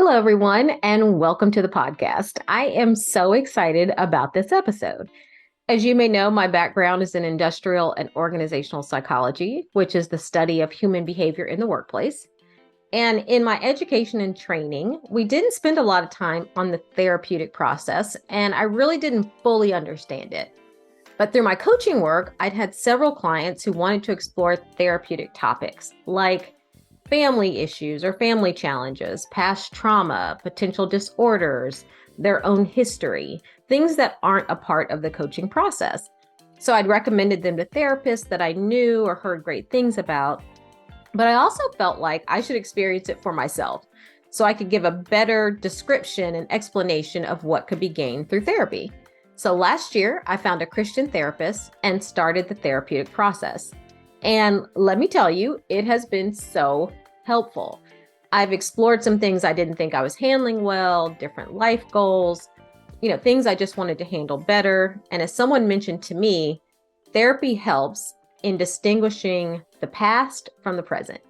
Hello, everyone, and welcome to the podcast. I am so excited about this episode. As you may know, my background is in industrial and organizational psychology, which is the study of human behavior in the workplace. And in my education and training, we didn't spend a lot of time on the therapeutic process, and I really didn't fully understand it. But through my coaching work, I'd had several clients who wanted to explore therapeutic topics like family issues or family challenges, past trauma, potential disorders, their own history, things that aren't a part of the coaching process. So I'd recommended them to therapists that I knew or heard great things about, but I also felt like I should experience it for myself so I could give a better description and explanation of what could be gained through therapy. So last year, I found a Christian therapist and started the therapeutic process. And let me tell you, it has been so helpful. I've explored some things I didn't think I was handling well, different life goals, things I just wanted to handle better. And as someone mentioned to me, therapy helps in distinguishing the past from the present,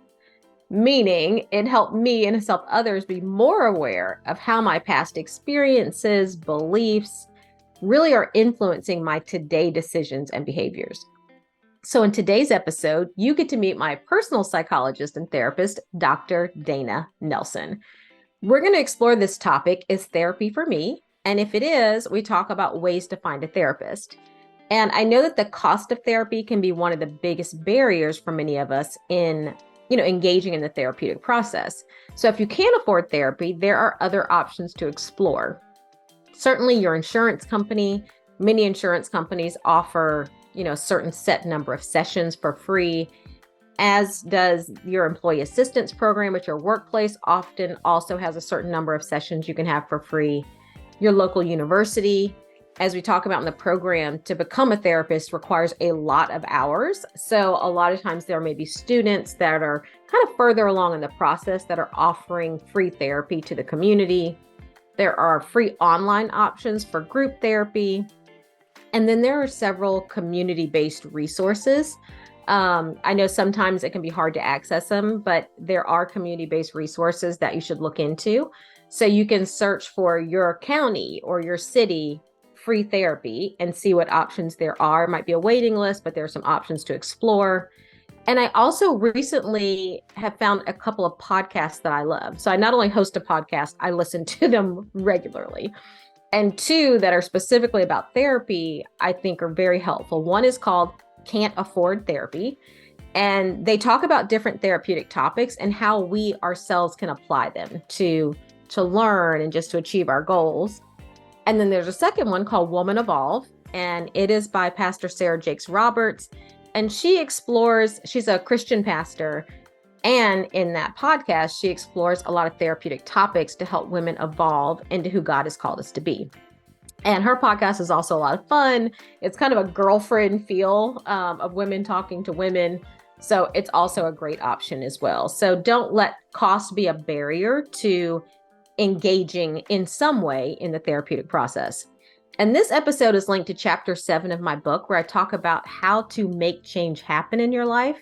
meaning it helped me and it's helped others be more aware of how my past experiences, beliefs really are influencing my today decisions and behaviors. So in today's episode, you get to meet my personal psychologist and therapist, Dr. Dayna Nelson. We're going to explore this topic: is therapy for me? And if it is, we talk about ways to find a therapist. And I know that the cost of therapy can be one of the biggest barriers for many of us in, engaging in the therapeutic process. So if you can't afford therapy, there are other options to explore. Certainly your insurance company, many insurance companies offer a certain set number of sessions for free, as does your employee assistance program at your workplace often also has a certain number of sessions you can have for free. Your local university, as we talk about in the program, to become a therapist requires a lot of hours. So a lot of times there may be students that are kind of further along in the process that are offering free therapy to the community. There are free online options for group therapy. And then there are several community-based resources. I know sometimes it can be hard to access them, but there are community-based resources that you should look into. So you can search for your county or your city free therapy and see what options there are. It might be a waiting list, but there are some options to explore. And I also recently have found a couple of podcasts that I love. So I not only host a podcast, I listen to them regularly. And two that are specifically about therapy, I think are very helpful. One is called Can't Afford Therapy, and they talk about different therapeutic topics and how we ourselves can apply them to learn and just to achieve our goals. And then there's a second one called Woman Evolve, and it is by Pastor Sarah Jakes Roberts. And she's a Christian pastor. And in that podcast, she explores a lot of therapeutic topics to help women evolve into who God has called us to be. And her podcast is also a lot of fun. It's kind of a girlfriend feel of women talking to women. So it's also a great option as well. So don't let cost be a barrier to engaging in some way in the therapeutic process. And this episode is linked to chapter 7 of my book, where I talk about how to make change happen in your life.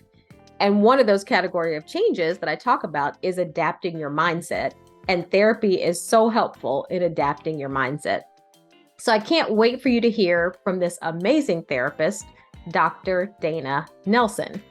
And one of those category of changes that I talk about is adapting your mindset. And therapy is so helpful in adapting your mindset. So I can't wait for you to hear from this amazing therapist, Dr. Dayna Nelson.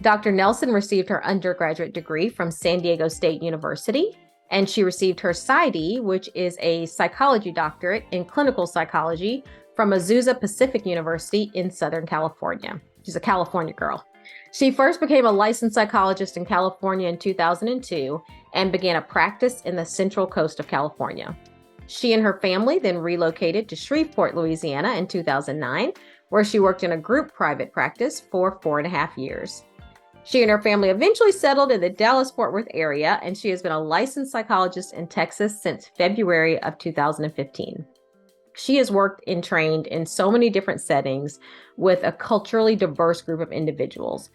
Dr. Nelson received her undergraduate degree from San Diego State University, and she received her PsyD, which is a psychology doctorate in clinical psychology, from Azusa Pacific University in Southern California. She's a California girl. She first became a licensed psychologist in California in 2002 and began a practice in the Central Coast of California. She and her family then relocated to Shreveport, Louisiana in 2009, where she worked in a group private practice for 4.5 years. She and her family eventually settled in the Dallas-Fort Worth area, and she has been a licensed psychologist in Texas since February of 2015. She has worked and trained in so many different settings with a culturally diverse group of individuals.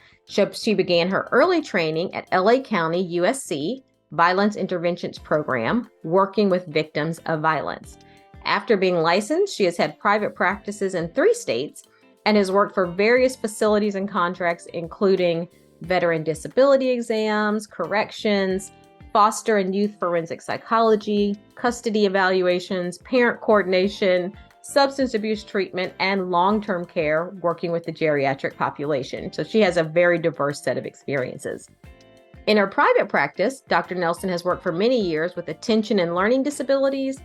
She began her early training at LA County USC Violence Interventions Program, working with victims of violence. After being licensed, she has had private practices in 3 states and has worked for various facilities and contracts, including veteran disability exams, corrections, foster and youth forensic psychology, custody evaluations, parent coordination, substance abuse treatment, and long-term care working with the geriatric population. So she has a very diverse set of experiences. In her private practice, Dr. Nelson has worked for many years with attention and learning disabilities,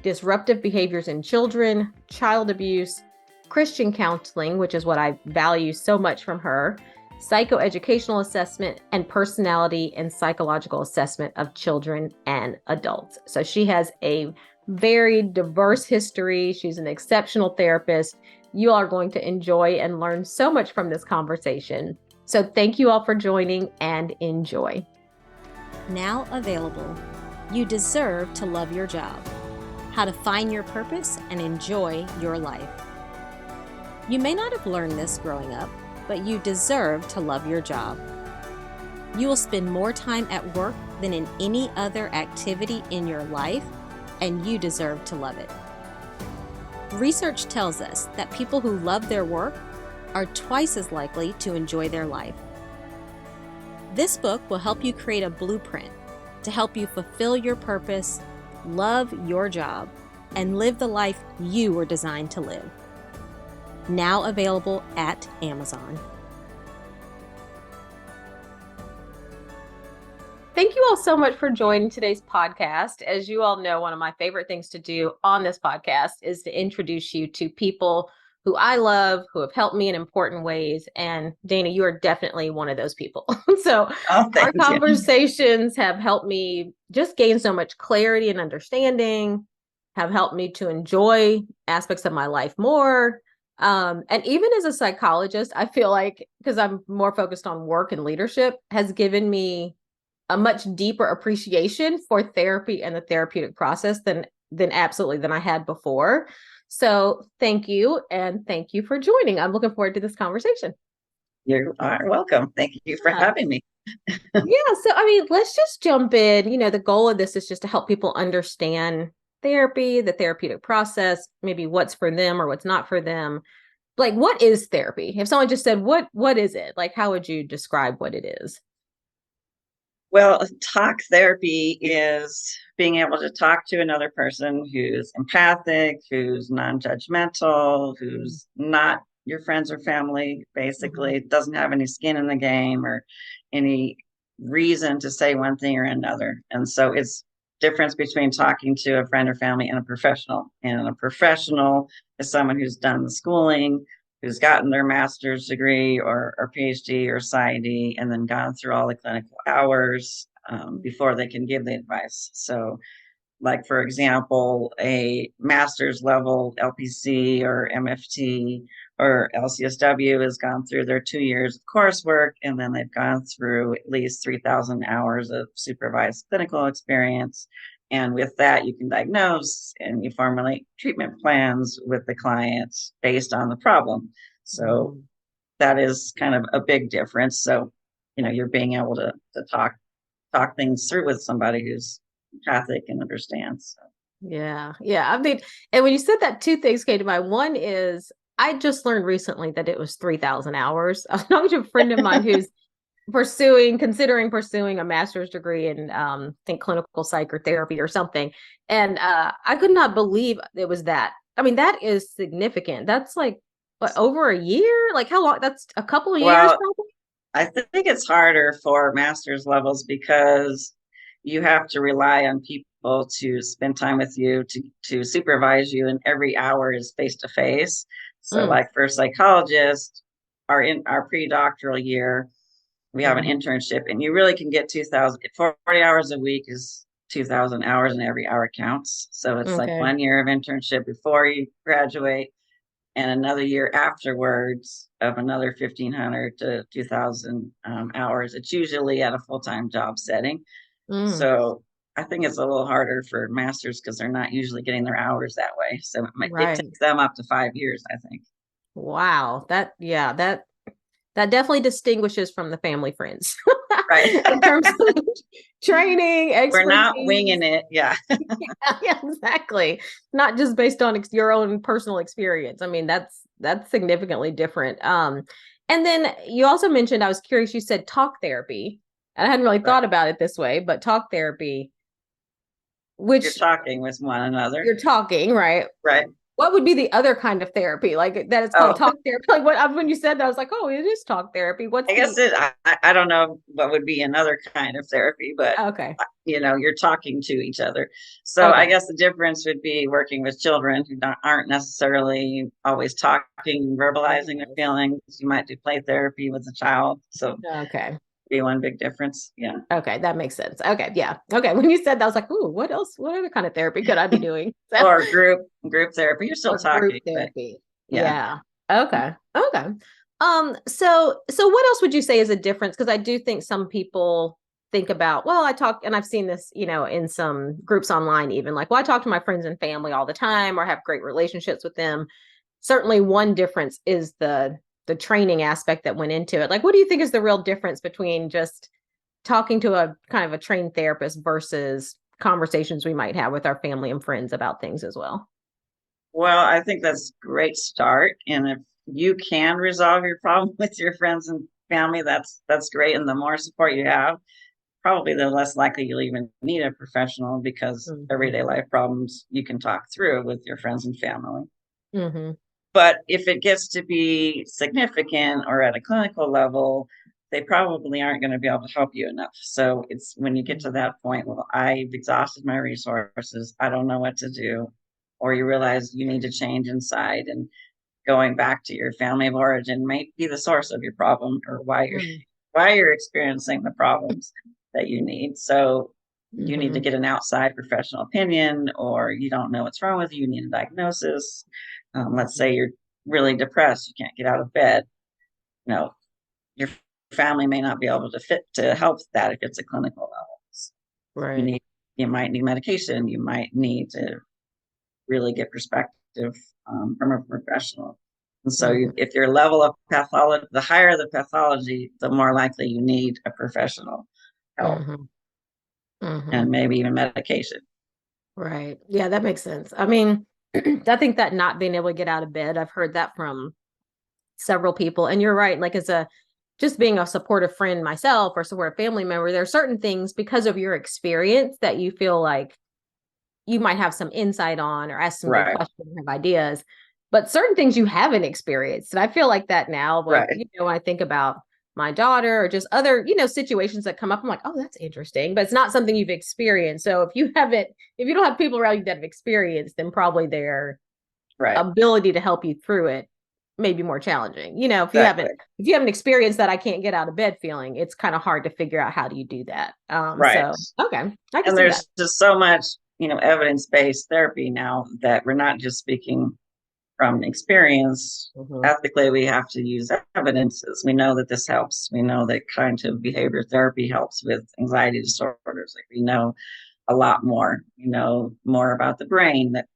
disruptive behaviors in children, child abuse, Christian counseling, which is what I value so much from her, psychoeducational assessment, and personality and psychological assessment of children and adults. So she has a very diverse history. She's an exceptional therapist. You are going to enjoy and learn so much from this conversation. So thank you all for joining and enjoy. Now available, You Deserve to Love Your Job. How to find your purpose and enjoy your life. You may not have learned this growing up, but you deserve to love your job. You will spend more time at work than in any other activity in your life, and you deserve to love it. Research tells us that people who love their work are twice as likely to enjoy their life. This book will help you create a blueprint to help you fulfill your purpose, love your job, and live the life you were designed to live. Now available at Amazon. Thank you all so much for joining today's podcast. As you all know, one of my favorite things to do on this podcast is to introduce you to people who I love, who have helped me in important ways. And Dayna, you are definitely one of those people. So our conversations have helped me just gain so much clarity and understanding, have helped me to enjoy aspects of my life more. And even as a psychologist, I feel like, because I'm more focused on work and leadership, has given me a much deeper appreciation for therapy and the therapeutic process than I had before. So thank you. And thank you for joining. I'm looking forward to this conversation. You are welcome. Thank you for having me. Yeah. So, let's just jump in. The goal of this is just to help people understand therapy, the therapeutic process, maybe what's for them or what's not for them. Like, what is therapy? If someone just said, what is it? Like, how would you describe what it is? Well, talk therapy is being able to talk to another person who's empathic, who's non-judgmental, who's not your friends or family, basically, doesn't have any skin in the game or any reason to say one thing or another. And so it's difference between talking to a friend or family and a professional. And a professional is someone who's done the schooling, who's gotten their master's degree or PhD or PsyD, and then gone through all the clinical hours before they can give the advice. So, like, for example, a master's level LPC or MFT or LCSW has gone through their 2 years of coursework, and then they've gone through at least 3,000 hours of supervised clinical experience. And with that, you can diagnose and you formulate treatment plans with the clients based on the problem. So that is kind of a big difference. So, you're being able to talk things through with somebody who's empathic and understands. So. Yeah. And when you said that, two things came to mind. One is I just learned recently that it was 3,000 hours. I was talking to a friend of mine who's considering pursuing a master's degree in, I think, clinical psychotherapy or something. And I could not believe it was that. That is significant. That's like, what, over a year? Like, how long? That's a couple of years, probably? I think it's harder for master's levels because you have to rely on people to spend time with you, to supervise you, and every hour is face-to-face. So like for psychologists, in our pre-doctoral year, we have an internship, and you really can get 40 hours a week is 2,000 hours, and every hour counts. So it's like 1 year of internship before you graduate and another year afterwards of another 1,500 to 2,000 hours. It's usually at a full-time job setting. So I think it's a little harder for masters because they're not usually getting their hours that way. So it takes them up to 5 years, I think. Wow. That definitely distinguishes from the family friends. Right. In terms of training, expertise. We're not winging it. Yeah. Yeah, exactly. Not just based on your own personal experience. That's significantly different. And then you also mentioned, I was curious, you said talk therapy. I hadn't really Right. thought about it this way, but talk therapy, You're which talking with one another. you're talking, right? Right. What would be the other kind of therapy? Like that it's called Oh, talk therapy. Like when you said that, I was like, oh, it is talk therapy. What's I the guess I don't know what would be another kind of therapy, but okay. you're talking to each other. So I Okay. guess the difference would be working with children who aren't necessarily always talking, verbalizing their Yes. feelings. You might do play therapy with a child. So Okay. be one big difference. Yeah. Okay, that makes sense. Okay, yeah. Okay, when you said that, I was like, ooh, what else? What other kind of therapy could I be doing? So, Or group therapy. You're still or group talking, but therapy. yeah. Yeah. Okay. Okay. So what else would you say is a difference? Because I do think some people think about, well, I talk, and I've seen this, in some groups online, even like, well, I talk to my friends and family all the time, or have great relationships with them. Certainly, one difference is the training aspect that went into it. Like, what do you think is the real difference between just talking to a kind of a trained therapist versus conversations we might have with our family and friends about things as well? Well, I think that's a great start. And if you can resolve your problem with your friends and family, that's great. And the more support you have, probably the less likely you'll even need a professional because Mm-hmm. everyday life problems you can talk through with your friends and family. Mm-hmm. But if it gets to be significant or at a clinical level, they probably aren't going to be able to help you enough. So it's when you get to that point, well, I've exhausted my resources. I don't know what to do. Or you realize you need to change inside, and going back to your family of origin might be the source of your problem, or why you're experiencing the problems that you need. So you need to Mm-hmm. get an outside professional opinion, or you don't know what's wrong with you. You need a diagnosis. Let's say you're really depressed, you can't get out of bed. You know, your family may not be able to fit to help that if it's a clinical level. You Right. need, you might need medication. You might need to really get perspective from a professional. And so, Mm-hmm. if your level of pathology, the higher the pathology, the more likely you need a professional help Mm-hmm. Mm-hmm. and maybe even medication. Right. Yeah, that makes sense. I mean, I think that not being able to get out of bed, I've heard that from several people. And you're right. Like as a just being a supportive friend myself or supportive family member, there are certain things because of your experience that you feel like you might have some insight on or ask some good Right, questions, have ideas, but certain things you haven't experienced. And I feel like that now, like, right, when I think about my daughter or just other, situations that come up, I'm like, oh, that's interesting, but it's not something you've experienced. So if you don't have people around you that have experienced, then probably their right, ability to help you through it may be more challenging. exactly, If you haven't experienced that I can't get out of bed feeling, it's kind of hard to figure out how do you do that. right. So okay, I can And see that. there's just so much, evidence-based therapy now that we're not just speaking from experience. Mhm. Ethically, we have to use evidences. We know that this helps. We know that cognitive behavior therapy helps with anxiety disorders. Like we know a lot more. We know more about the brain that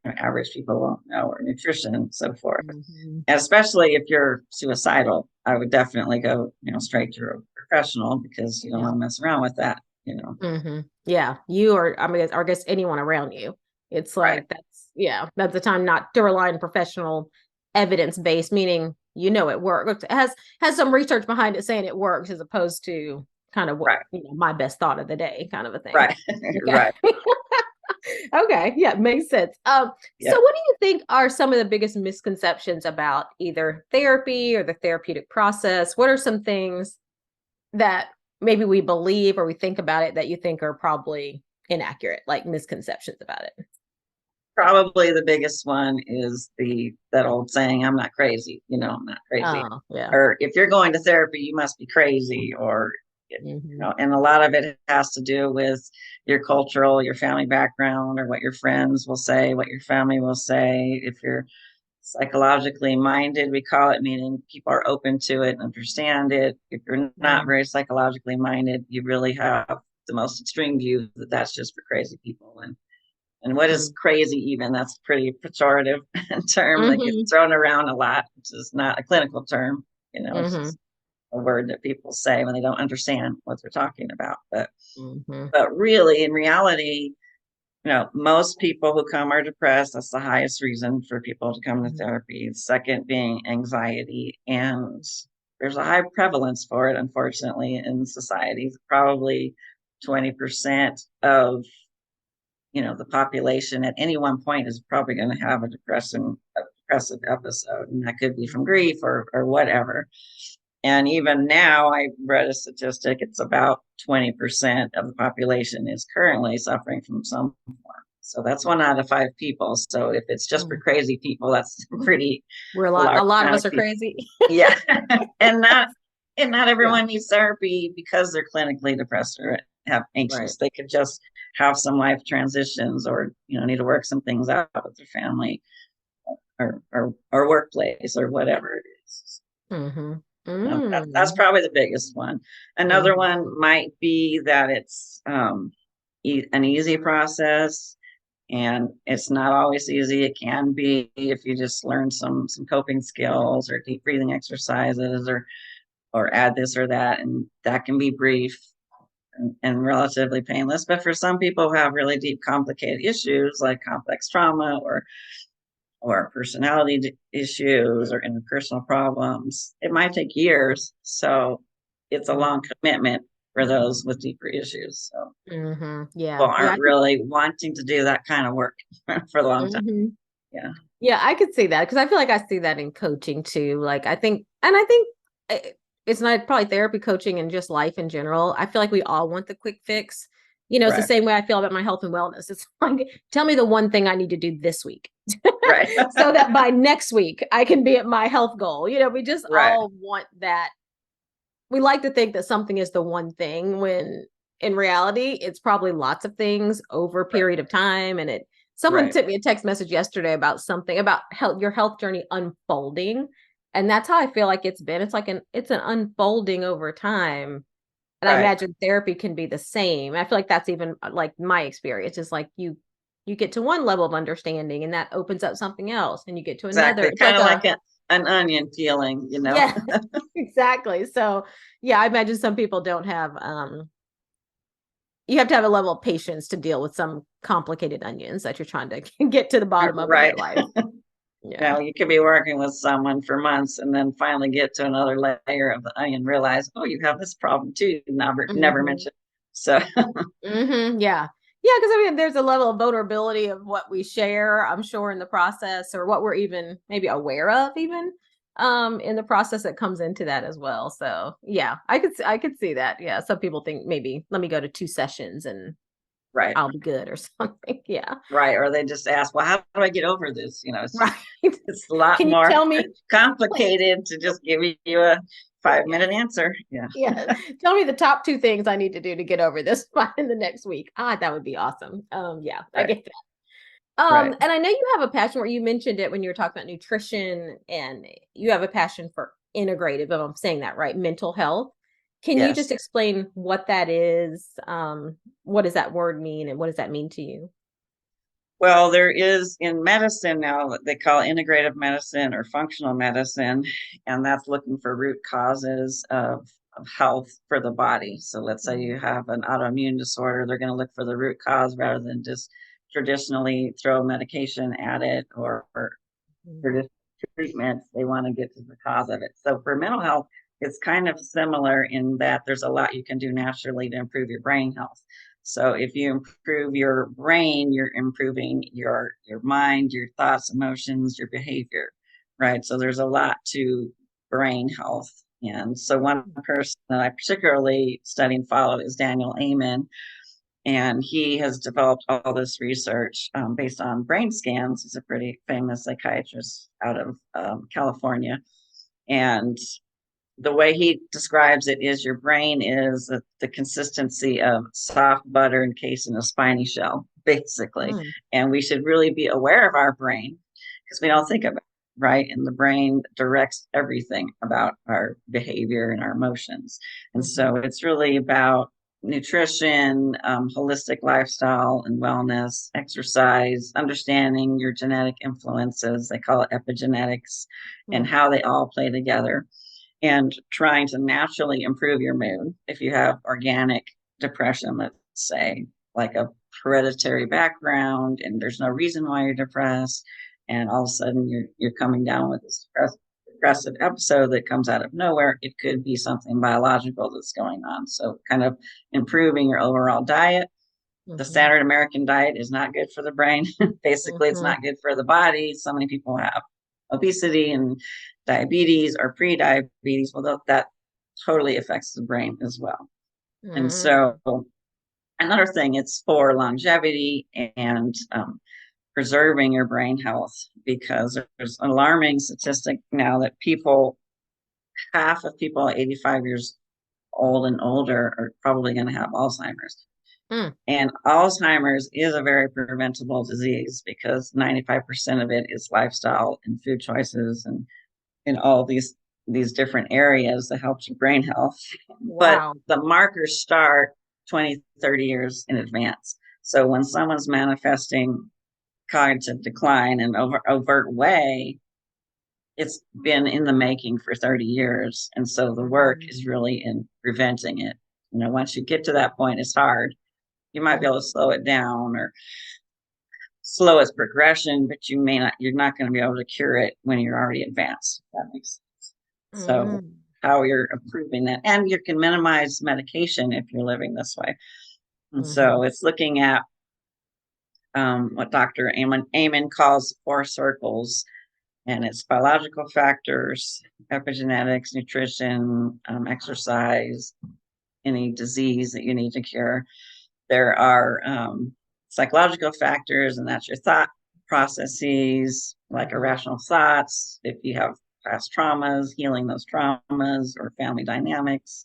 average people won't know, or nutrition and so forth. Mhm. And especially if you're suicidal, I would definitely go, straight to a professional because you don't Yeah. want to mess around with that. Yeah. You or I mean, or I guess anyone around you. It's Right, like that's the time not to rely on professional evidence based, meaning it works. It has some research behind it saying it works as opposed to kind of what right, my best thought of the day kind of a thing. right, Okay. right. Okay. Yeah, makes sense. Yeah. So what do you think are some of the biggest misconceptions about either therapy or the therapeutic process? What are some things that maybe we believe or we think about it that you think are probably inaccurate, like misconceptions about it? Probably the biggest one is that old saying, "I'm not crazy." I'm not crazy. Oh, yeah. Or if you're going to therapy, you must be crazy. Or Hmm. and a lot of it has to do with your family background, or what your friends will say, what your family will say. If you're psychologically minded, we call it, meaning people are open to it and understand it. If you're not Mm-hmm. very psychologically minded, you really have the most extreme view that that's just for crazy people. And what is crazy, even? That's a pretty pejorative term that gets Hmm. thrown around a lot, which is not a clinical term. It's Hmm. just a word that people say when they don't understand what they're talking about. But Hmm. but really, in reality, most people who come are depressed. That's the highest reason for people to come to therapy. Second being anxiety, and there's a high prevalence for it, unfortunately, in society. Probably 20% of the population at any one point is probably going to have a depressive episode, and that could be from grief or whatever. And even now, I read a statistic, it's about 20% of the population is currently suffering from some form. So that's 1 out of 5 people. So if it's just for crazy people, that's pretty We're a large lot of amount us are people. crazy. Yeah. and not everyone needs therapy because they're clinically depressed or have anxious. Right. They could just have some life transitions, or need to work some things out with their family or workplace or whatever it is. Mm-hmm. That's probably the biggest one. Another one might be that it's an easy process, and it's not always easy. It can be if you just learn some coping skills or deep breathing exercises or add this or that, and that can be brief and relatively painless. But for some people who have really deep, complicated issues like complex trauma or personality issues or interpersonal problems, it might take years. So it's a long commitment for those with deeper issues. So Yeah. people aren't really wanting to do that kind of work for a long time. Yeah. Yeah, I could see that because I feel like I see that in coaching too. Like I think it's not probably therapy, coaching, and just life in general. I feel like we all want the quick fix. It's the same way I feel about my health and wellness. It's like, tell me the one thing I need to do this week. Right. So that by next week I can be at my health goal. We just all want that. We like to think that something is the one thing when in reality, it's probably lots of things over a period of time. And someone sent me a text message yesterday about something about your health journey unfolding. And that's how I feel like it's been. It's like it's an unfolding over time. And I imagine therapy can be the same. I feel like that's even like my experience is like you get to one level of understanding and that opens up something else, and you get to another. Kind of like an onion peeling, Yeah, exactly. So yeah, I imagine some people don't have you have to have a level of patience to deal with some complicated onions that you're trying to get to the bottom of in your life. Yeah. You could be working with someone for months and then finally get to another layer of the onion, realize, oh, you have this problem too, never mentioned. So yeah. Because I mean, there's a level of vulnerability of what we share, I'm sure, in the process, or what we're even maybe aware of, even in the process that comes into that as well. So yeah, I could see that. Yeah, some people think maybe let me go to 2 sessions and I'll be good or something. Yeah, or they just ask, well, how do I get over this? It's it's a lot Can you more tell me? complicated to just give you a 5-minute answer. Yeah. Tell me the top 2 things I need to do to get over this in the next week. That would be awesome. Yeah, I get that. And I know you have a passion where you mentioned it when you were talking about nutrition, and you have a passion for integrative, if I'm saying that right, mental health. Can you just explain what that is? What does that word mean, and what does that mean to you? Well, there is in medicine now what they call integrative medicine or functional medicine, and that's looking for root causes of health for the body. So let's say you have an autoimmune disorder, they're going to look for the root cause rather than just traditionally throw medication at it or for just treatments. They want to get to the cause of it. So for mental health, it's kind of similar in that there's a lot you can do naturally to improve your brain health. So if you improve your brain, you're improving your mind, your thoughts, emotions, your behavior, right? So there's a lot to brain health. And so one person that I particularly study and follow is Daniel Amen, and he has developed all this research based on brain scans. He's a pretty famous psychiatrist out of California. And the way he describes it is your brain is the consistency of soft butter encased in a spiny shell, basically. And we should really be aware of our brain because we don't think of it, right? And the brain directs everything about our behavior and our emotions. And so it's really about nutrition, holistic lifestyle and wellness, exercise, understanding your genetic influences, they call it epigenetics, and how they all play together, and trying to naturally improve your mood. If you have organic depression, let's say, like a hereditary background, and there's no reason why you're depressed, and all of a sudden you're coming down with this depressive aggressive episode that comes out of nowhere. It could be something biological that's going on. So kind of improving your overall diet. The standard American diet is not good for the brain. Basically, it's not good for the body. So many people have obesity and diabetes or pre-diabetes. Well, that totally affects the brain as well. And so another thing, it's for longevity and preserving your brain health, because there's an alarming statistic now that half of people 85 years old and older are probably going to have Alzheimer's. And Alzheimer's is a very preventable disease because 95% of it is lifestyle and food choices and in all these different areas that helps your brain health. Wow. But the markers start 20, 30 years in advance. So when someone's manifesting cognitive decline in an overt way, it's been in the making for 30 years. And so the work is really in preventing it. Once you get to that point, it's hard. You might be able to slow it down or slow its progression, but you're not going to be able to cure it when you're already advanced. If that makes sense. So how you're improving that, and you can minimize medication if you're living this way. And so it's looking at what Dr. Amen calls 4 circles, and it's biological factors, epigenetics, nutrition, exercise, any disease that you need to cure. There are psychological factors, and that's your thought processes, like irrational thoughts. If you have past traumas, healing those traumas, or family dynamics,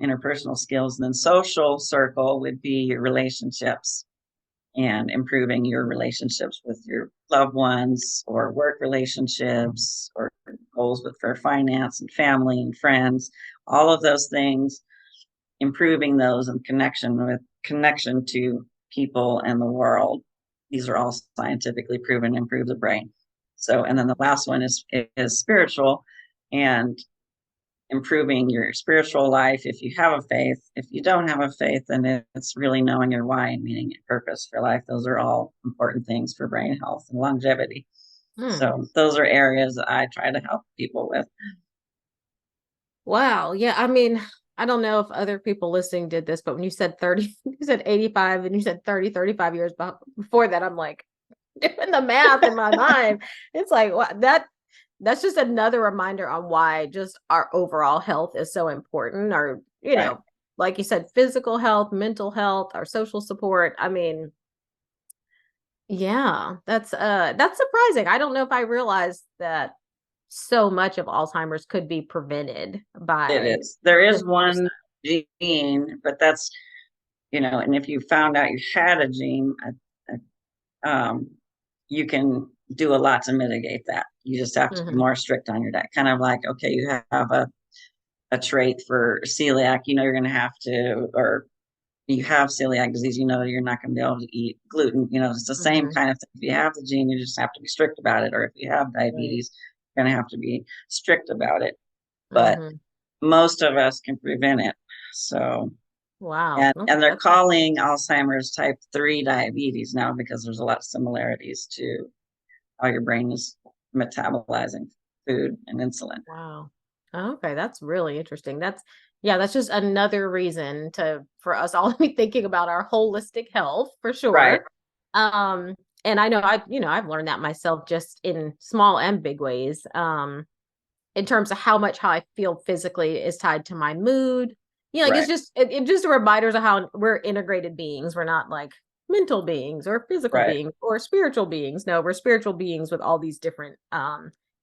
interpersonal skills. And then social circle would be your relationships and improving your relationships with your loved ones, or work relationships, or goals for finance and family and friends. All of those things, improving those and connection to people and the world. These are all scientifically proven to improve the brain. So, and then the last one is spiritual, and improving your spiritual life if you have a faith. If you don't have a faith, then it's really knowing your why and meaning and purpose for life. Those are all important things for brain health and longevity. So those are areas that I try to help people with. Wow. Yeah. I mean, I don't know if other people listening did this, but when you said 30, you said 85 and you said 30, 35 years before that, I'm like doing the math in my mind. It's like, what, that's just another reminder on why just our overall health is so important. Or, know, like you said, physical health, mental health, our social support. I mean, yeah, that's surprising. I don't know if I realized that so much of Alzheimer's could be prevented by it is. There is one gene, but that's, and if you found out you had a gene, you can do a lot to mitigate that. You just have to be more strict on your diet. Kind of like, okay, you have a trait for celiac, you're going to have to, or you have celiac disease, you're not going to be able to eat gluten. It's the same kind of thing. If you have the gene, you just have to be strict about it. Or if you have diabetes, you're going to have to be strict about it. But most of us can prevent it. So, wow. And they're calling Alzheimer's type 3 diabetes now, because there's a lot of similarities to how your brain is metabolizing food and insulin. Wow. Okay, that's really interesting. That's just another reason for us all to be thinking about our holistic health, for sure. Right. And I know I've learned that myself, just in small and big ways. In terms of how I feel physically is tied to my mood. It's just a reminder of how we're integrated beings. We're not like mental beings or physical beings or spiritual beings. No, we're spiritual beings with all these different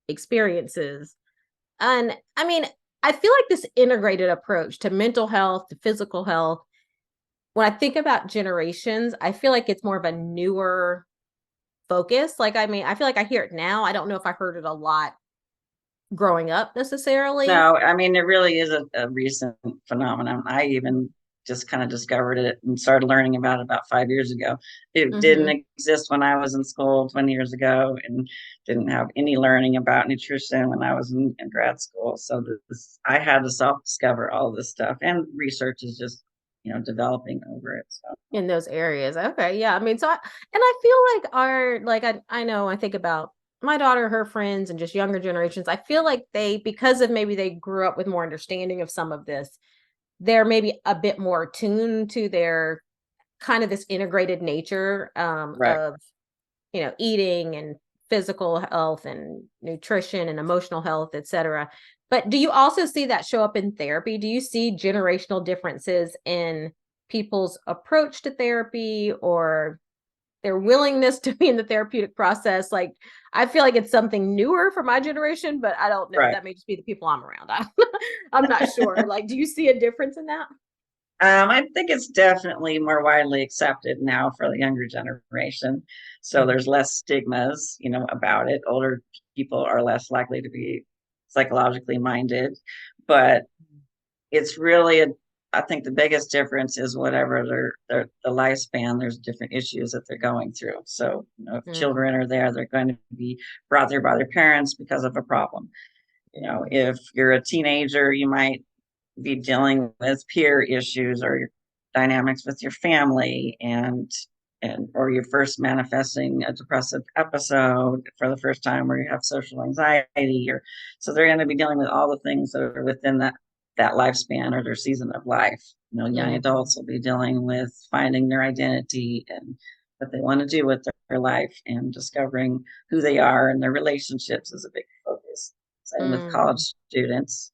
experiences. And I mean, I feel like this integrated approach to mental health, to physical health, when I think about generations, I feel like it's more of a newer focus. Like, I mean, I feel like I hear it now. I don't know if I heard it a lot growing up necessarily. No, I mean, it really is a recent phenomenon. I even just kind of discovered it and started learning about it about 5 years ago. It didn't exist when I was in school 20 years ago, and didn't have any learning about nutrition when I was in grad school. So I had to self-discover all this stuff, and research is just, developing over it. So in those areas. Okay. Yeah. I mean, I feel like I know, I think about my daughter, her friends, and just younger generations, I feel like because of maybe they grew up with more understanding of some of this, they're maybe a bit more attuned to their kind of this integrated nature Right. of, eating and physical health and nutrition and emotional health, et cetera. But do you also see that show up in therapy? Do you see generational differences in people's approach to therapy or their willingness to be in the therapeutic process? Like, I feel like it's something newer for my generation, but I don't know. Right. That may just be the people I'm around. I'm not sure. Like, do you see a difference in that? I think it's definitely more widely accepted now for the younger generation. So Mhm. there's less stigmas, about it. Older people are less likely to be psychologically minded, but it's really I think the biggest difference is whatever their the lifespan, there's different issues that they're going through. So, if Mm, children are there, they're going to be brought there by their parents because of a problem. If you're a teenager, you might be dealing with peer issues or your dynamics with your family and or you're first manifesting a depressive episode for the first time or you have social anxiety or so they're going to be dealing with all the things that are within that lifespan or their season of life. Young mhm, adults will be dealing with finding their identity and what they want to do with their life and discovering who they are, and their relationships is a big focus. Same with college mm, students.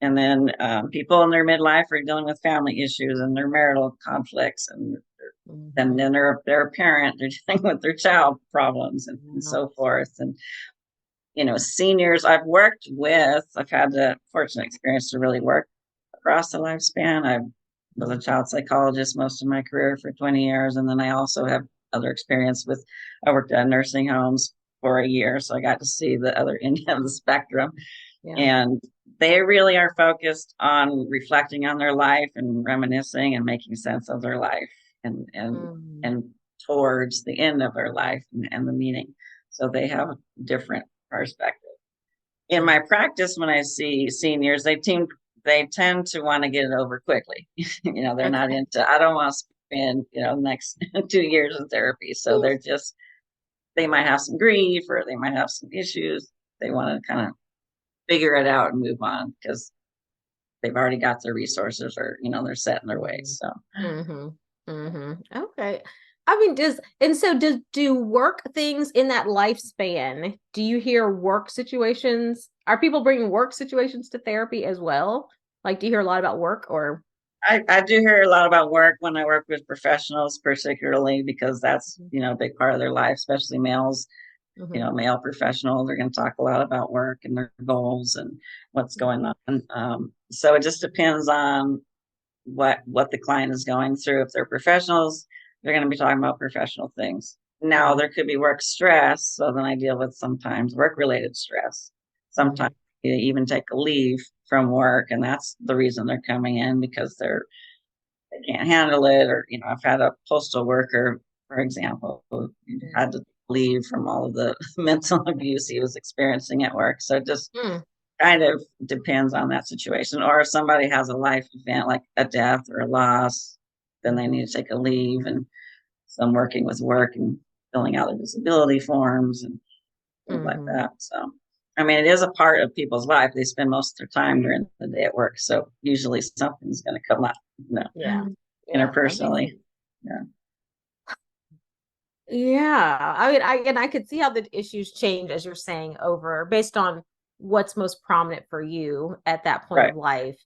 And then people in their midlife are dealing with family issues and their marital conflicts, and mhm. then they're a parent, they're dealing with their child problems and Yeah. so forth. And seniors I've had the fortunate experience to really work across the lifespan. I was a Mhm. child psychologist most of my career for 20 years, and then I also have other experience I worked at nursing homes for a year, so I got to see the other end of the spectrum. Yeah. And they really are focused on reflecting on their life and reminiscing and making sense of their life Mm, and towards the end of their life and the meaning. So they have a different perspective. In my practice, when I see seniors, they tend to want to get it over quickly. They're not okay. into, I don't want to spend, the next 2 years in therapy. So they might have some grief or they might have some issues. They want to kind of figure it out and move on because they've already got their resources or they're set in their ways. So Mm-hmm. Mm-hmm. Okay. I mean, do work things in that lifespan? Do you hear work situations? Are people bringing work situations to therapy as well? Like, do you hear a lot about work or? I do hear a lot about work when I work with professionals, particularly because that's a big part of their life, especially males. Mm-hmm. Male professionals are going to talk a lot about work and their goals and what's going on. So it just depends on what the client is going through. If they're professionals, they're going to be talking about professional things. Now there could be work stress, so then I deal with sometimes work related stress. Mm-hmm. Sometimes you even take a leave from work, and that's the reason they're coming in because they can't handle it. Or I've had a postal worker, for example, who had to leave from all of the mental abuse he was experiencing at work. So just Mm-hmm. kind of depends on that situation. Or if somebody has a life event like a death or a loss, then they need to take a leave. And so I'm working with work and filling out the disability forms and things like Mm-hmm. that. So, I mean, it is a part of people's life. They spend most of their time during the day at work. So usually something's going to come up, Yeah. Yeah, that makes interpersonally. sense. Yeah. Yeah. I mean, I could see how the issues change as you're saying over based on what's most prominent for you at that point Right. of life.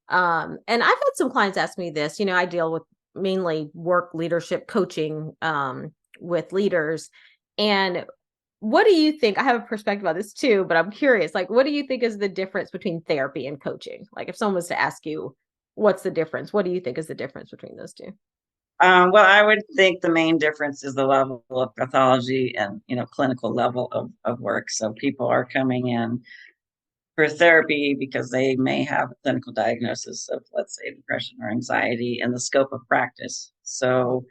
And I've had some clients ask me this, I deal with mainly work leadership coaching with leaders. And what do you think? I have a perspective on this too, but I'm curious, like, what do you think is the difference between therapy and coaching? Like, if someone was to ask you, what's the difference? What do you think is the difference between those two? Well, I would think the main difference is the level of pathology and clinical level of work. So people are coming in for therapy because they may have a clinical diagnosis of, let's say, depression or anxiety in the scope of practice. So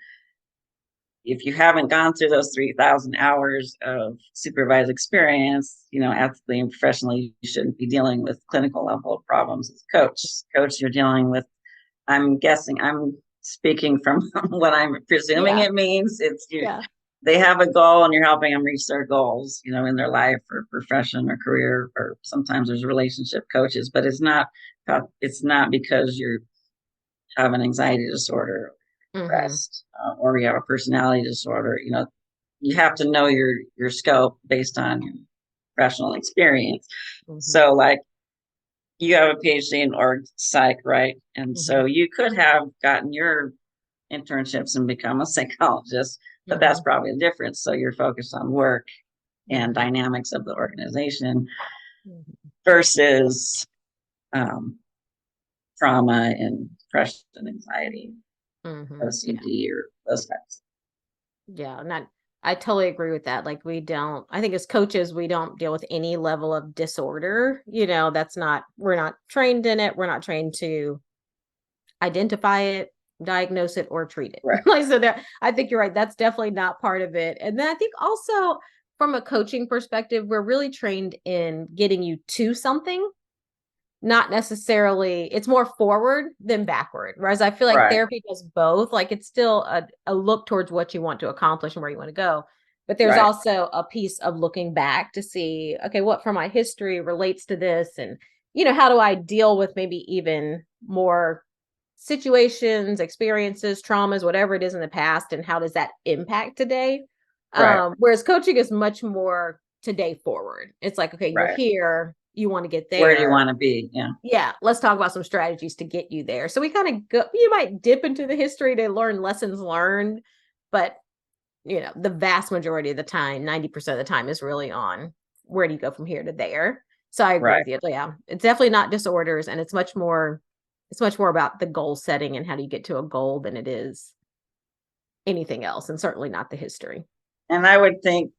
if you haven't gone through those 3,000 hours of supervised experience, ethically and professionally, you shouldn't be dealing with clinical level of problems as a coach. Coach, you're dealing with, I'm speaking from what I'm presuming Yeah. it means. It's you Yeah. they have a goal and you're helping them reach their goals, in their life or profession or career, or sometimes there's relationship coaches, but it's not because you have an anxiety disorder, depressed, or you have a personality disorder. You have to know your scope based on your professional experience. So like you have a PhD in org psych, right? And so you could have gotten your internships and become a psychologist, but that's probably a difference. So you're focused on work and dynamics of the organization versus trauma and depression and anxiety, OCD, or those types. Yeah, I totally agree with that. Like I think as coaches, we don't deal with any level of disorder. We're not trained in it. We're not trained to identify it, diagnose it, or treat it. Right. Like, so I think you're right. That's definitely not part of it. And then I think also from a coaching perspective, we're really trained in getting you to something, not necessarily, it's more forward than backward. Whereas I feel like therapy does both. Like it's still a look towards what you want to accomplish and where you want to go. But there's also a piece of looking back to see, okay, what from my history relates to this? And, how do I deal with maybe even more situations, experiences, traumas, whatever it is in the past, and how does that impact today? Whereas coaching is much more today forward. It's like, okay, you're here, you want to get there. Where do you want to be? Yeah. Let's talk about some strategies to get you there. So we kind of you might dip into the history to learn lessons learned, but the vast majority of the time, 90% of the time is really on where do you go from here to there. So I agree with you. Yeah. It's definitely not disorders, and it's much more about the goal setting and how do you get to a goal than it is anything else, and certainly not the history. And I would think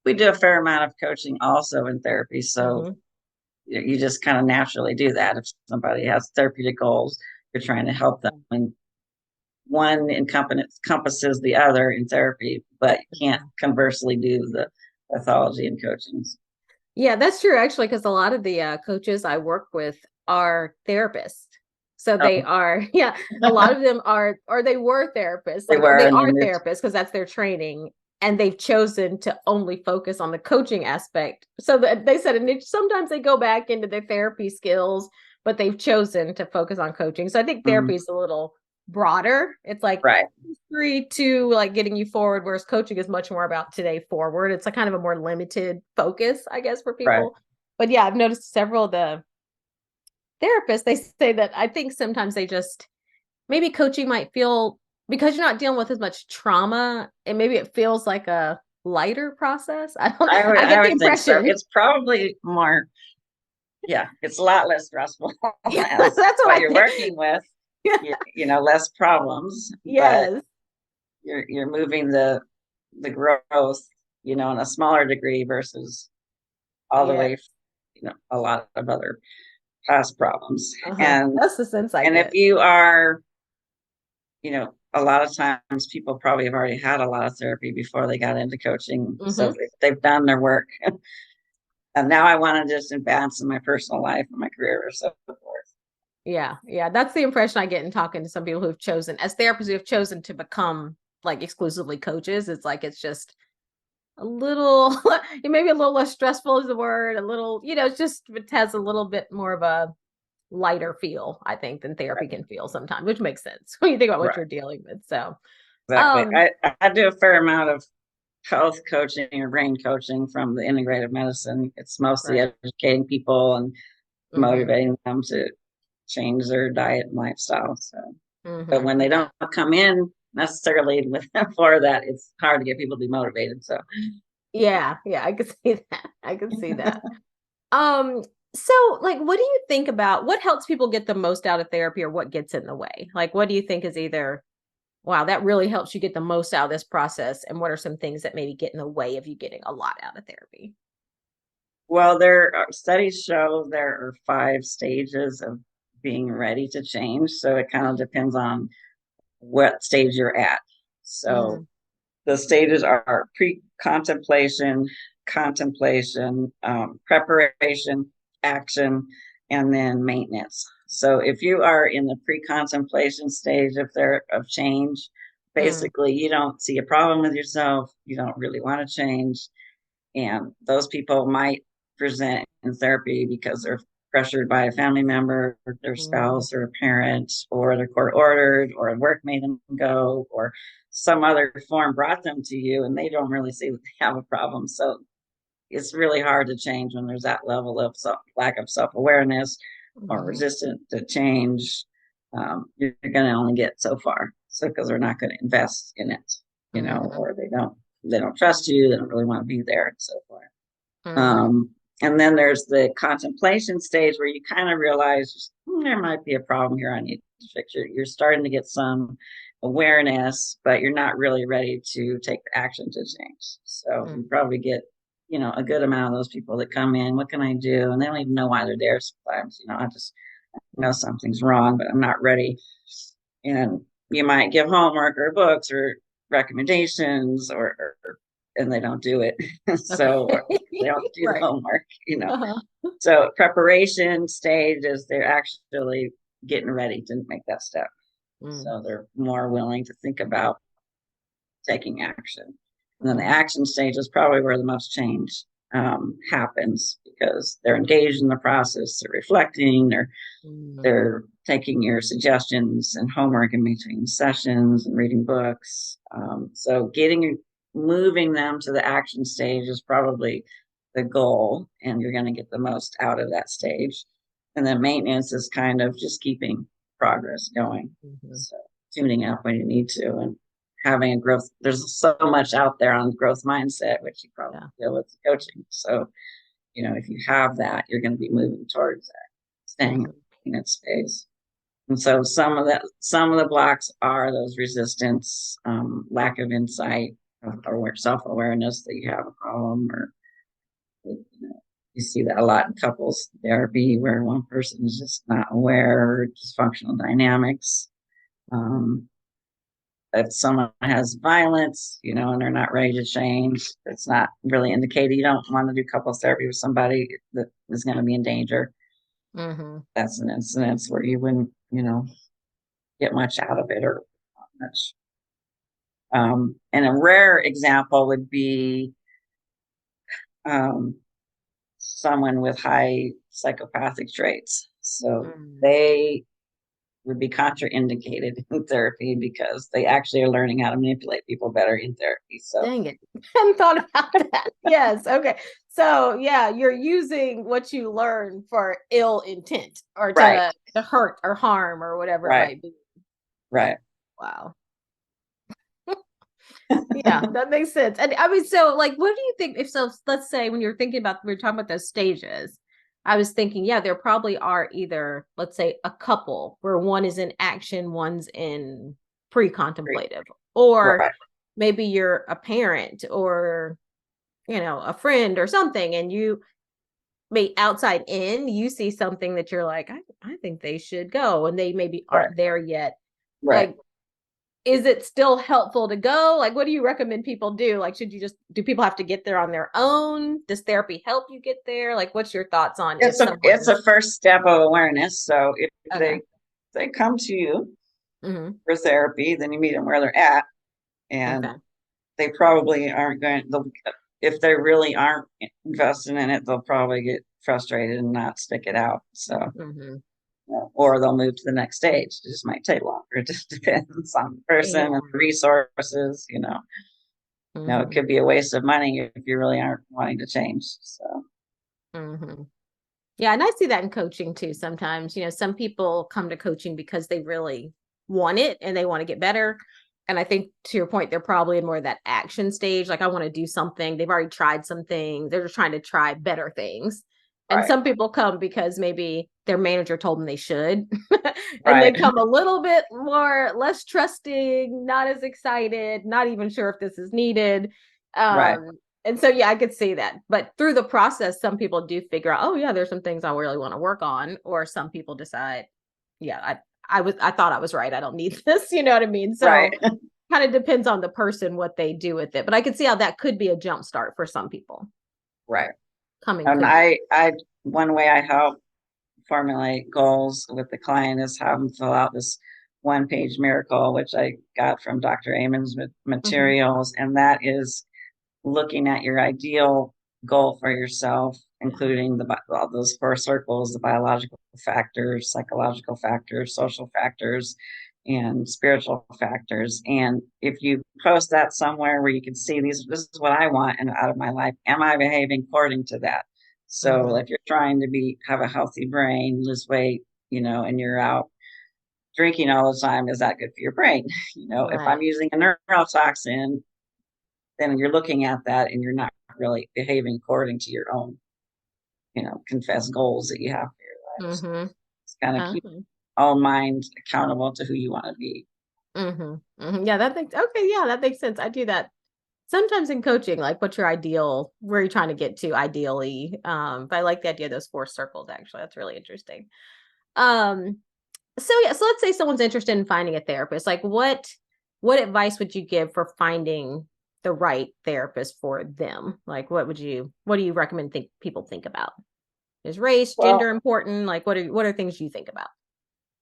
we do a fair amount of coaching also in therapy. So you just kind of naturally do that. If somebody has therapeutic goals, you're trying to help them. And one encompasses the other in therapy, but you can't conversely do the pathology and coaching. Yeah, that's true, actually, because a lot of the coaches I work with are therapists. So they are, a lot of them are, or they were therapists. They are therapists because that's their training. And they've chosen to only focus on the coaching aspect. So that they said, and sometimes they go back into their therapy skills, but they've chosen to focus on coaching. So I think therapy is a little broader. It's like history to like getting you forward, whereas coaching is much more about today forward. It's a kind of a more limited focus, I guess, for people. But yeah, I've noticed several of the therapists, they say that I think sometimes they just, maybe coaching might feel, because you're not dealing with as much trauma, and maybe it feels like a lighter process. I get the impression. So. It's probably more, it's a lot less stressful. That's what you're working with. Less problems. Yes. But you're moving the growth, in a smaller degree versus all the way, a lot of other past problems. And that's the sense I get. And if you are, a lot of times people probably have already had a lot of therapy before they got into coaching. So they've done their work. And now I want to just advance in my personal life and my career or so forth. Yeah. That's the impression I get in talking to some people who have chosen, as therapists who have chosen to become like exclusively coaches. It's like, it's just a little, maybe a little less stressful is the word, a little, it has a little bit more of a lighter feel, I think, than therapy can feel sometimes, which makes sense when you think about what you're dealing with. So exactly. I do a fair amount of health coaching or brain coaching from the integrative medicine. It's mostly educating people and motivating them to change their diet and lifestyle. So, but when they don't come in necessarily for that, it's hard to get people to be motivated. So, yeah, I could see that. So, like, what do you think about what helps people get the most out of therapy, or what gets in the way? Like, what do you think is either, wow, that really helps you get the most out of this process, and what are some things that maybe get in the way of you getting a lot out of therapy? Well, there are studies show there are 5 stages of being ready to change. So it kind of depends on what stage you're at. So the stages are pre-contemplation, contemplation, preparation, action, and then maintenance. So if you are in the pre-contemplation stage of change, Basically, you don't see a problem with yourself. You don't really want to change. And those people might present in therapy because they're pressured by a family member, or their spouse, or a parent, or they're court ordered, or a work made them go, or some other form brought them to you, and they don't really see that they have a problem. So it's really hard to change when there's that level of lack of self-awareness or resistant to change. You're going to only get so far. So because they're not going to invest in it, or they don't trust you, they don't really want to be there, and so forth. And then there's the contemplation stage where you kind of realize there might be a problem here. I need to fix it. You're starting to get some awareness, but you're not really ready to take the action to change. So you probably get, a good amount of those people that come in, what can I do? And they don't even know why they're there sometimes. I just know something's wrong, but I'm not ready. And you might give homework or books or recommendations, and they don't do it. So they don't do the homework, So preparation stage is they're actually getting ready to make that step. So they're more willing to think about taking action. And then the action stage is probably where the most change happens, because they're engaged in the process, they're reflecting, they're taking your suggestions and homework in between sessions and reading books. So moving them to the action stage is probably the goal, and you're going to get the most out of that stage. And then maintenance is kind of just keeping progress going. So tuning up when you need to, and having a growth. There's so much out there on growth mindset, which you probably feel with coaching. So, if you have that, you're going to be moving towards that, staying in that space. And so some of the blocks are those resistance, lack of insight, or self-awareness that you have a problem, or you see that a lot in couples therapy, where one person is just not aware, or dysfunctional dynamics. If someone has violence, and they're not ready to change, it's not really indicated. You don't want to do couples therapy with somebody that is going to be in danger. That's an incident where you wouldn't, get much out of it, or not much. And a rare example would be someone with high psychopathic traits. So they would be contraindicated in therapy, because they actually are learning how to manipulate people better in therapy. So dang it. I hadn't thought about that. Yes. Okay. So you're using what you learn for ill intent, or to hurt or harm or whatever it might be. Right. Wow. Yeah, that makes sense. And I mean, so what do you think let's say when you're thinking about, we're talking about those stages, I was thinking, there probably are either, let's say, a couple where one is in action, one's in pre-contemplative, or maybe you're a parent, or, a friend or something, and you may outside in, you see something that you're like, I think they should go, and they maybe aren't there yet. Is it still helpful to go? What do you recommend people do? Do people have to get there on their own? Does therapy help you get there? What's your thoughts on it? It's a first step of awareness. So if they come to you for therapy, then you meet them where they're at, and they probably aren't if they really aren't invested in it, they'll probably get frustrated and not stick it out. So or they'll move to the next stage. It just might take longer. It just depends on the person and the resources, it could be a waste of money if you really aren't wanting to change. So yeah, and I see that in coaching too sometimes. Some people come to coaching because they really want it and they want to get better. And I think, to your point, they're probably in more of that action stage. I want to do something. They've already tried some things. They're just trying to try better things. And some people come because maybe their manager told them they should. And they come a little bit less trusting, not as excited, not even sure if this is needed. And so, I could see that. But through the process, some people do figure out, there's some things I really want to work on. Or some people decide, I thought I was right. I don't need this. You know what I mean? So kind of depends on the person, what they do with it. But I could see how that could be a jump start for some people. Right. And one way I help formulate goals with the client is have them fill out this one-page miracle, which I got from Dr. Amon's Mm-hmm. materials, and that is looking at your ideal goal for yourself, Yeah. including all those four circles: the biological factors, psychological factors, social factors, and spiritual factors. And if you post that somewhere where you can see this is what I want and out of my life, am I behaving according to that? So Mm-hmm. if you're trying to have a healthy brain, lose weight, and you're out drinking all the time, is that good for your brain? If I'm Right. using a neurotoxin, then you're looking at that and you're not really behaving according to your own, confessed goals that you have for your life. So Mm-hmm. it's kind of keep Uh-huh. own mind accountable to who you want to be. Mm-hmm. Mm-hmm. Yeah, that makes okay. Yeah, that makes sense. I do that sometimes in coaching, like what's your ideal, where you're trying to get to ideally. But I like the idea of those four circles, actually. That's really interesting. Um, so yeah, so let's say someone's interested in finding a therapist. Like what advice would you give for finding the right therapist for them? Like what do you recommend people think about? Is race, Well, gender important? Like what are things you think about?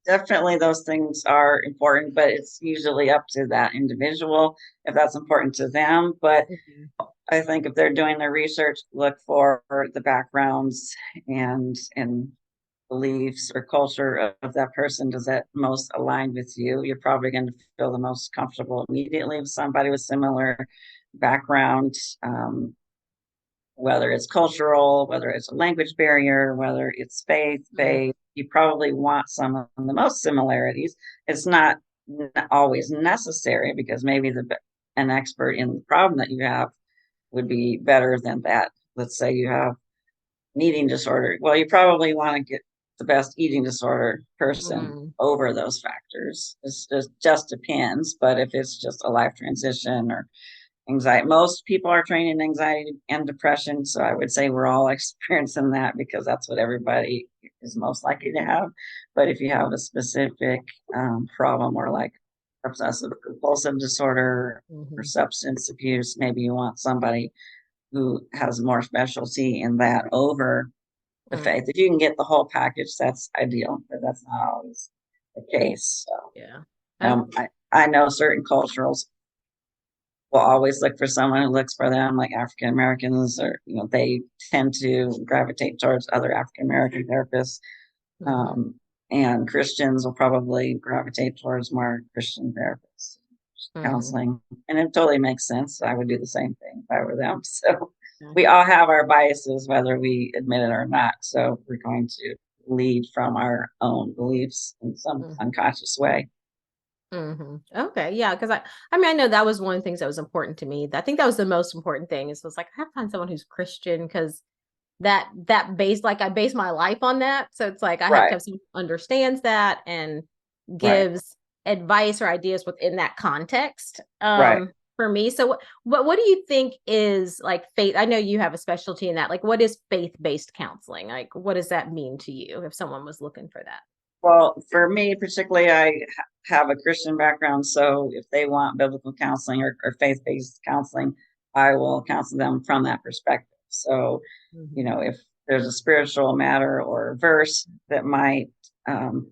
definitely those things are important, but it's usually up to that individual if that's important to them. But Mhm. I think if they're doing their research, look for the backgrounds and beliefs or culture of that person. Does that most align with you? You're probably going to feel the most comfortable immediately with somebody with similar background, whether it's cultural, whether it's a language barrier, whether it's faith Mhm. based. You probably want some of the most similarities. It's not always necessary, because maybe an expert in the problem that you have would be better than that. Let's say you have an eating disorder. Well, you probably want to get the best eating disorder person Mm. over those factors. It's just depends. But if it's just a life transition or anxiety, most people are trained in anxiety and depression. So I would say we're all experiencing that, because that's what everybody is most likely to have. But if you have a specific problem, or like obsessive compulsive disorder or Mhm. substance abuse, maybe you want somebody who has more specialty in that over the Mm. faith. If you can get the whole package, that's ideal, but that's not always the case. So Yeah. Oh. I know certain cultures will always look for someone who looks for them, like African Americans, or they tend to gravitate towards other African American therapists. Mhm. Um, and Christians will probably gravitate towards more Christian therapists, Mhm. counseling. And it totally makes sense. I would do the same thing if I were them. So Okay. we all have our biases, whether we admit it or not. So we're going to lead from our own beliefs in some Mhm. unconscious way. Okay. Yeah. I mean, I know that was one of the things that was important to me. I think that was the most important thing is was like, I have to find someone who's Christian because that base, like I base my life on that. So it's like, I have to Right, have someone who understands that and right, gives advice or ideas within that context. right. For me. So what do you think is like faith? I know you have a specialty in that. Like, what is faith-based counseling? Like, what does that mean to you if someone was looking for that? Well, for me particularly, I have a Christian background. So if they want biblical counseling or faith based counseling, I will counsel them from that perspective. So, Mhm. if there's a spiritual matter or a verse that might um,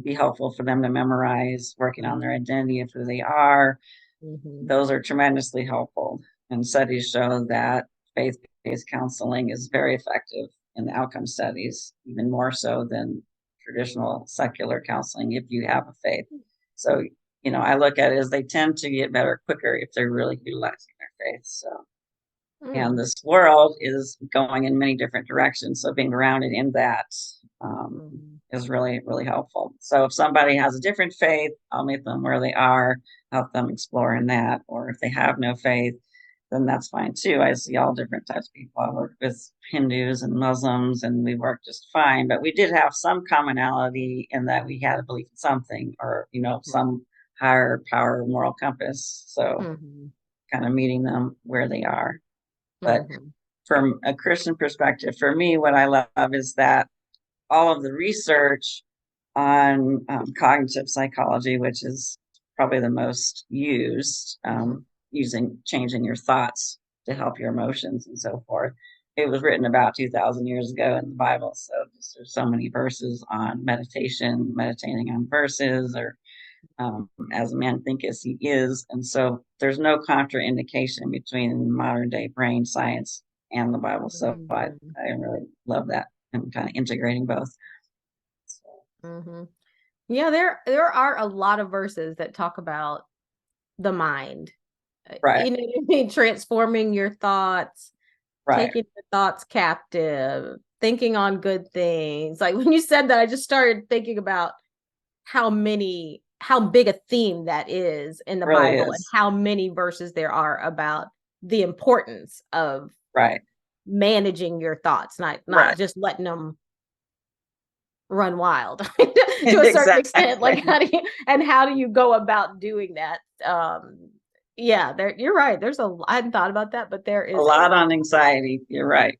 be helpful for them to memorize, working on their identity of who they are, Mhm. those are tremendously helpful. And studies show that faith based counseling is very effective in the outcome studies, even more so than traditional secular counseling if you have a faith. So, I look at it as they tend to get better quicker if they're really utilizing their faith. So, and Mm. this world is going in many different directions. So, being grounded in that Mhm. is really, really helpful. So, if somebody has a different faith, I'll meet them where they are, help them explore in that. Or if they have no faith, then that's fine too. I see all different types of people. I work with Hindus and Muslims, and we work just fine. But we did have some commonality in that we had a belief in something, or some higher power, moral compass. So, Mhm. kind of meeting them where they are. But Mhm. from a Christian perspective, for me, what I love is that all of the research on cognitive psychology, which is probably the most used, Mhm. using changing your thoughts to help your emotions and so forth. It was written about 2,000 years ago in the Bible. So there's so many verses on meditation, meditating on verses, or as a man thinketh he is. And so there's no contraindication between modern day brain science and the Bible. So I really love that and kind of integrating both. Mm-hmm. Yeah, there are a lot of verses that talk about the mind. Right. You know what I mean? Transforming your thoughts, Right. taking your thoughts captive, thinking on good things. Like when you said that, I just started thinking about how big a theme that is in the Really Bible, and is. how many verses there are about the importance of Right. managing your thoughts, not Right. just letting them run wild to a certain extent. Like how do you go about doing that? Yeah, you're right. I hadn't thought about that, but there A is lot on anxiety. You're right.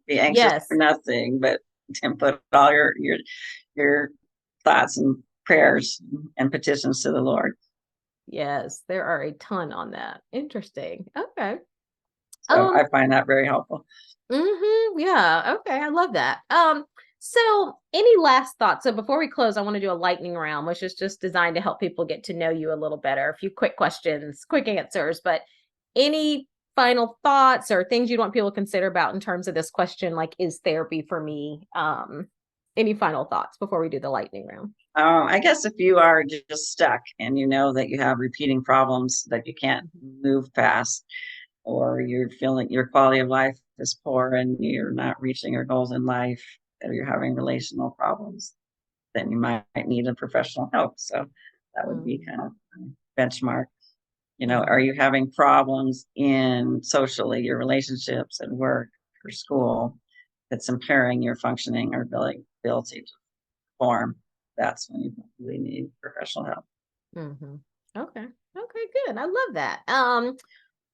Be anxious yes, for nothing, but put all your thoughts and prayers and petitions to the Lord. yes, there are a ton on that. Interesting. Okay. So I find that very helpful. Yeah. Okay. I love that. So any last thoughts? So before we close, I want to do a lightning round, which is just designed to help people get to know you a little better. A few quick questions, quick answers, but any final thoughts or things you'd want people to consider about in terms of this question, like, is therapy for me? Any final thoughts before we do the lightning round? I guess if you are just stuck and you know that you have repeating problems that you can't move past, or you're feeling your quality of life is poor and you're not reaching your goals in life, or you're having relational problems, then you might need a professional help. So that would be kind of a benchmark. Are you having problems in socially, your relationships at work or school that's impairing your functioning or ability to perform? That's when you really need professional help. Okay. Okay, good. I love that.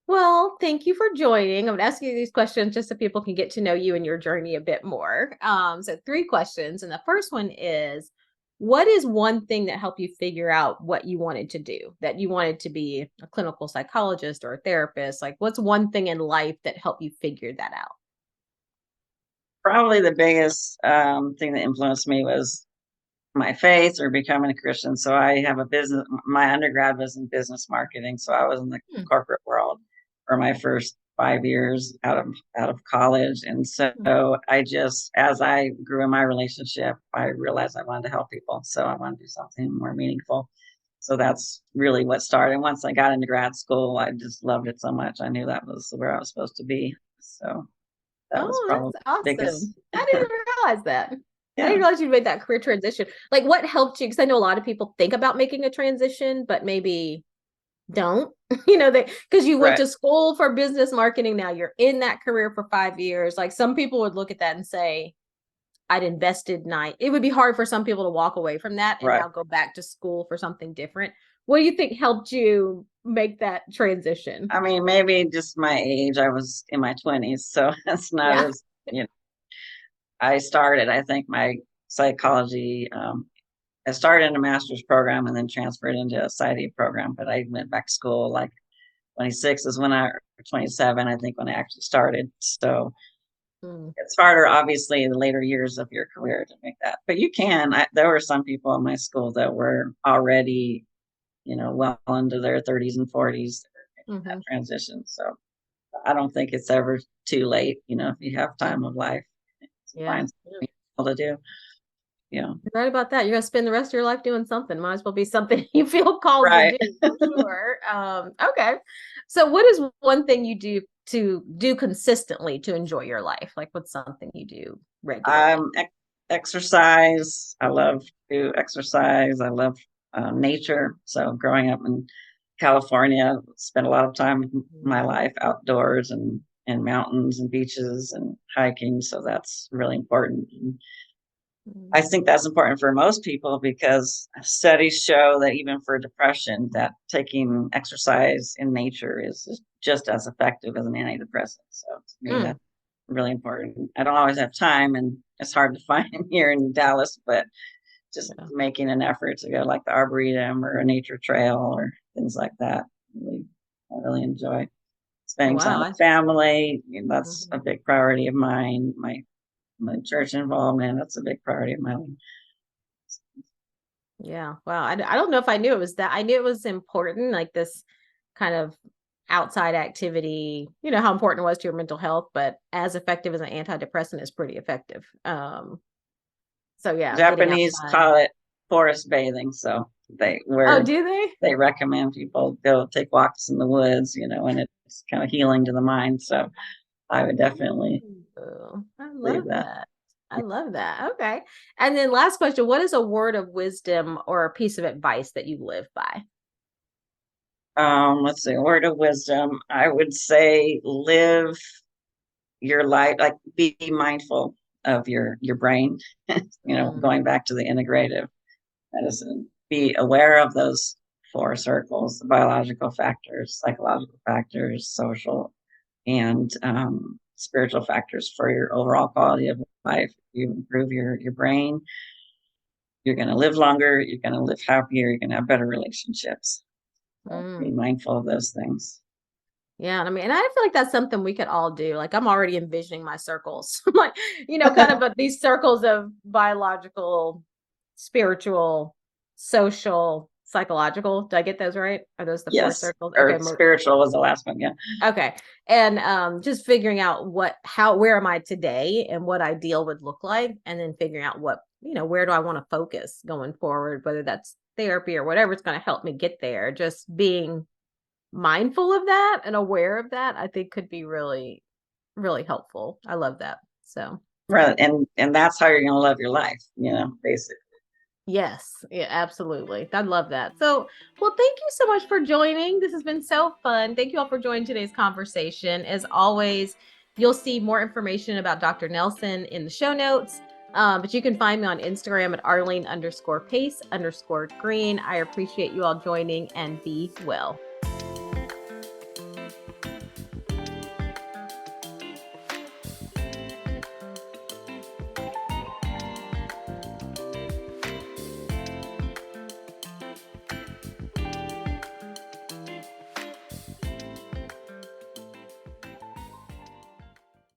Well, thank you for joining. I'm going to ask you these questions just so people can get to know you and your journey a bit more. So 3 questions. And the first one is, what is one thing that helped you figure out what you wanted to do? That you wanted to be a clinical psychologist or a therapist? Like, what's one thing in life that helped you figure that out? Probably the biggest thing that influenced me was my faith or becoming a Christian. So I have a business. My undergrad was in business marketing, so I was in the corporate world for my first 5 years out of college. And so I just, as I grew in my relationship, I realized I wanted to help people. So I wanted to do something more meaningful. So that's really what started. And once I got into grad school, I just loved it so much. I knew that was where I was supposed to be. So that was Oh, probably that's the biggest. awesome. I didn't realize that. I Yeah. didn't realize you made that career transition. Like, what helped you? Because I know a lot of people think about making a transition, but maybe don't, because you went Right. to school for business marketing. Now you're in that career for 5 years. Like, some people would look at that and say, I'd invested nine. It would be hard for some people to walk away from that and Right. now go back to school for something different. What do you think helped you make that transition? I mean, maybe just my age. I was in my 20s, so that's not Yeah. as, I started, I think, my psychology. I started in a master's program and then transferred into a PsyD program, but I went back to school like 26 is when or 27, I think, when I actually started. So it's harder, obviously, in the later years of your career to make that. But you can. There were some people in my school that were already, well into their 30s and 40s that transition. So I don't think it's ever too late, if you have time of life to find something to do. Yeah. You're right about that. You're gonna spend the rest of your life doing something. Might as well be something you feel called to Right. do, for sure. Okay. So what is one thing you do consistently to enjoy your life? Like, what's something you do regularly? Exercise. I love to exercise. I love nature. So growing up in California, spent a lot of time in my life outdoors and in mountains and beaches and hiking. So that's really important. And I think that's important for most people because studies show that even for depression, that taking exercise in nature is just as effective as an antidepressant. So to me, that's really important. I don't always have time, and it's hard to find here in Dallas, but just making an effort to go like the Arboretum or a nature trail or things like that. I really enjoy spending time with family. That's a big priority of mine. My church involvement, that's a big priority of mine. Yeah. Wow. I don't know if I knew it was that. I knew it was important, like this kind of outside activity, how important it was to your mental health, but as effective as an antidepressant is pretty effective. So yeah, getting Japanese outside. call it forest bathing, so Oh, do they? they recommend people go take walks in the woods, and it's kind of healing to the mind. So I would definitely Oh, I leave love that. that. I love that. Okay. And then last question, what is a word of wisdom or a piece of advice that you live by? Let's see, word of wisdom. I would say live your life, like be mindful of your brain, Mm, going back to the integrative medicine. Be aware of those four circles: the biological factors, psychological factors, social, and spiritual factors for your overall quality of life. You improve your brain, you're going to live longer, you're going to live happier, you're going to have better relationships. So be mm. mindful of those things. Yeah, I mean, and I feel like that's something we could all do. Like I'm already envisioning my circles, like kind of these circles of biological, spiritual, social, psychological. Did I get those right? Are those the four Yes, circles? Okay, or spiritual was the last one. Yeah. okay. And just figuring out where am I today and what ideal would look like, and then figuring out where do I want to focus going forward, whether that's therapy or whatever it's going to help me get there. Just being mindful of that and aware of that, I think could be really, really helpful. I love that. So, Right. And that's how you're going to love your life, basically. yes, yeah, absolutely. I love that. So, well, thank you so much for joining. This has been so fun. Thank you all for joining today's conversation. As always, you'll see more information about Dr. Nelson in the show notes. But you can find me on Instagram at Arlene_Pace_Green. I appreciate you all joining and be well.